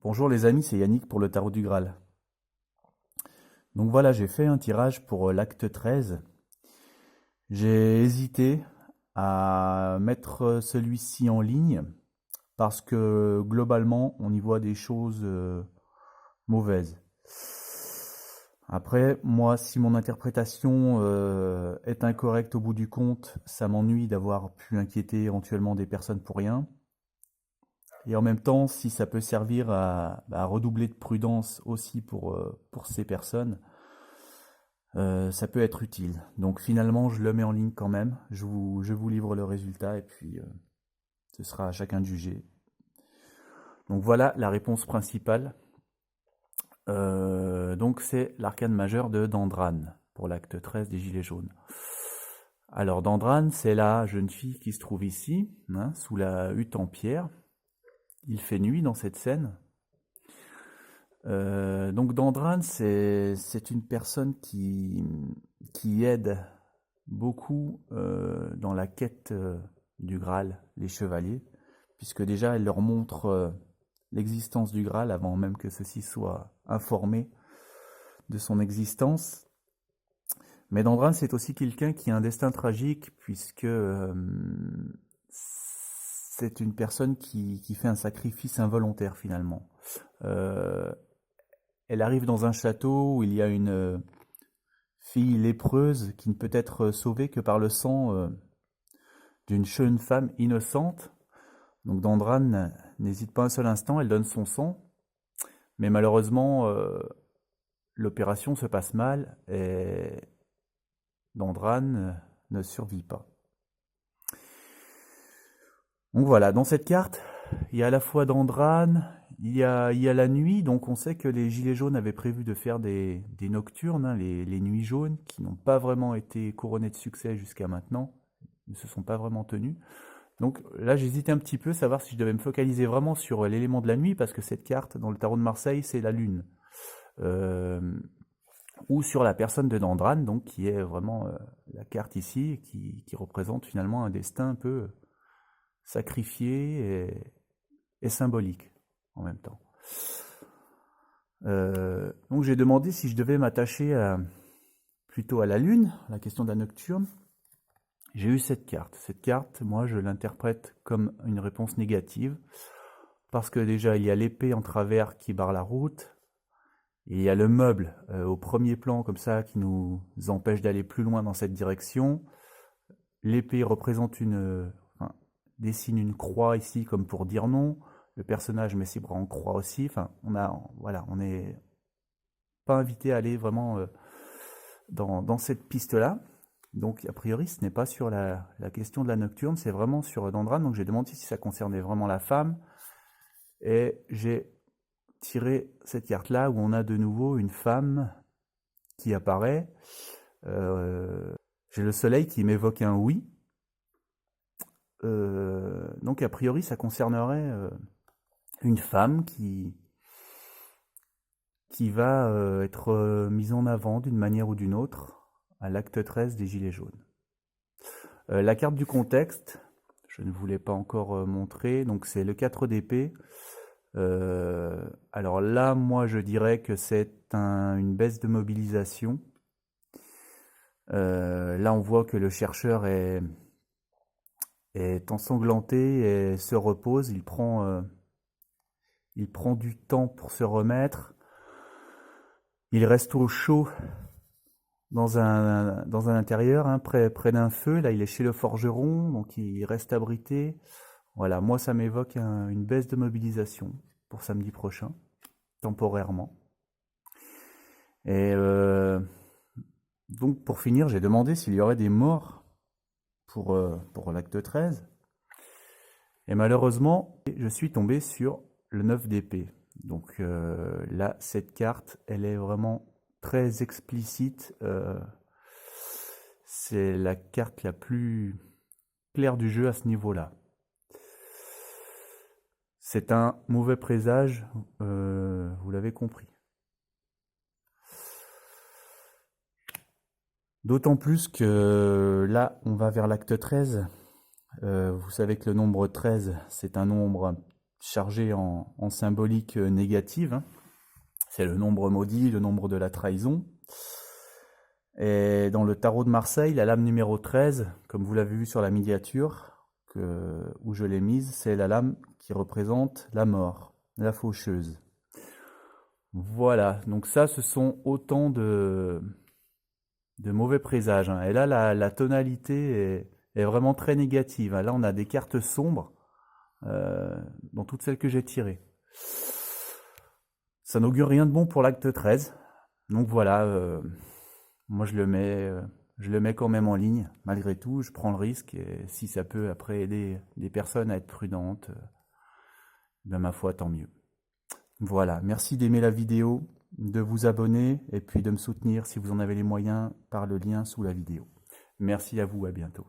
Bonjour les amis, c'est Yannick pour le Tarot du Graal. Donc voilà, j'ai fait un tirage pour l'acte 13. J'ai hésité à mettre celui-ci en ligne parce que globalement, on y voit des choses mauvaises. Après, moi, si mon interprétation est incorrecte au bout du compte, ça m'ennuie d'avoir pu inquiéter éventuellement des personnes pour rien. Et en même temps, si ça peut servir à redoubler de prudence aussi pour ces personnes, ça peut être utile. Donc finalement, je le mets en ligne quand même. Je vous livre le résultat et puis ce sera à chacun de juger. Donc voilà la réponse principale. Donc c'est l'arcane majeur de Dandran pour l'acte 13 des Gilets jaunes. Alors Dandran, c'est la jeune fille qui se trouve ici, hein, sous la hutte en pierre. Il fait nuit dans cette scène. Donc Dandran, c'est une personne qui aide beaucoup dans la quête du Graal, les chevaliers, puisque déjà elle leur montre l'existence du Graal avant même que ceux-ci soient informés de son existence. Mais Dandran, c'est aussi quelqu'un qui a un destin tragique, puisque c'est une personne qui fait un sacrifice involontaire finalement. Elle arrive dans un château où il y a une fille lépreuse qui ne peut être sauvée que par le sang d'une jeune femme innocente. Donc Dandran n'hésite pas un seul instant, elle donne son sang, mais malheureusement l'opération se passe mal et Dandran ne survit pas. Donc voilà, dans cette carte, il y a à la fois Dandran, il y a la nuit, donc on sait que les Gilets jaunes avaient prévu de faire des nocturnes, hein, les nuits jaunes, qui n'ont pas vraiment été couronnées de succès jusqu'à maintenant, ne se sont pas vraiment tenues. Donc là j'hésitais un petit peu, savoir si je devais me focaliser vraiment sur l'élément de la nuit, parce que cette carte, dans le tarot de Marseille, c'est la lune. Ou sur la personne de Dandran, donc qui est vraiment la carte ici, qui représente finalement un destin un peu sacrifié et symbolique en même temps. Donc j'ai demandé si je devais m'attacher plutôt à la lune, la question de la nocturne. J'ai eu cette carte. Cette carte, moi, je l'interprète comme une réponse négative, parce que déjà, il y a l'épée en travers qui barre la route, et il y a le meuble au premier plan, comme ça, qui nous empêche d'aller plus loin dans cette direction. L'épée représente dessine une croix ici, comme pour dire non. Le personnage met ses bras en croix aussi. Enfin, on n'est pas invité à aller vraiment dans cette piste-là. Donc, a priori, ce n'est pas sur la question de la nocturne, c'est vraiment sur Dandran. Donc, j'ai demandé si ça concernait vraiment la femme. Et j'ai tiré cette carte-là où on a de nouveau une femme qui apparaît. J'ai le soleil qui m'évoque un oui. Donc, a priori, ça concernerait une femme qui va être mise en avant d'une manière ou d'une autre à l'acte 13 des Gilets jaunes. La carte du contexte, je ne vous l'ai pas encore montré, donc c'est le 4 d'épée. Alors là, moi je dirais que c'est une baisse de mobilisation. Là on voit que le chercheur est ensanglanté et se repose, il prend du temps pour se remettre. Il reste au chaud dans un intérieur, hein, près d'un feu. Là, il est chez le forgeron, donc il reste abrité. Voilà, moi, ça m'évoque une baisse de mobilisation pour samedi prochain, temporairement. Et donc, pour finir, j'ai demandé s'il y aurait des morts pour l'acte 13. Et malheureusement, je suis tombé sur le 9 d'épée. Donc là, cette carte, elle est vraiment très explicite. C'est la carte la plus claire du jeu à ce niveau-là. C'est un mauvais présage, vous l'avez compris. D'autant plus que là, on va vers l'acte 13. Vous savez que le nombre 13, c'est un nombre un chargé en symbolique négative. Hein. C'est le nombre maudit, le nombre de la trahison. Et dans le tarot de Marseille, la lame numéro 13, comme vous l'avez vu sur la miniature où je l'ai mise, c'est la lame qui représente la mort, la faucheuse. Voilà, donc ça, ce sont autant de mauvais présages. Hein. Et là, la tonalité est vraiment très négative. Hein. Là, on a des cartes sombres dans toutes celles que j'ai tirées. Ça n'augure rien de bon pour l'acte 13. Donc voilà, moi je le mets quand même en ligne. Malgré tout, je prends le risque. Et si ça peut après aider des personnes à être prudentes, ben ma foi, tant mieux. Voilà, merci d'aimer la vidéo, de vous abonner et puis de me soutenir si vous en avez les moyens par le lien sous la vidéo. Merci à vous, à bientôt.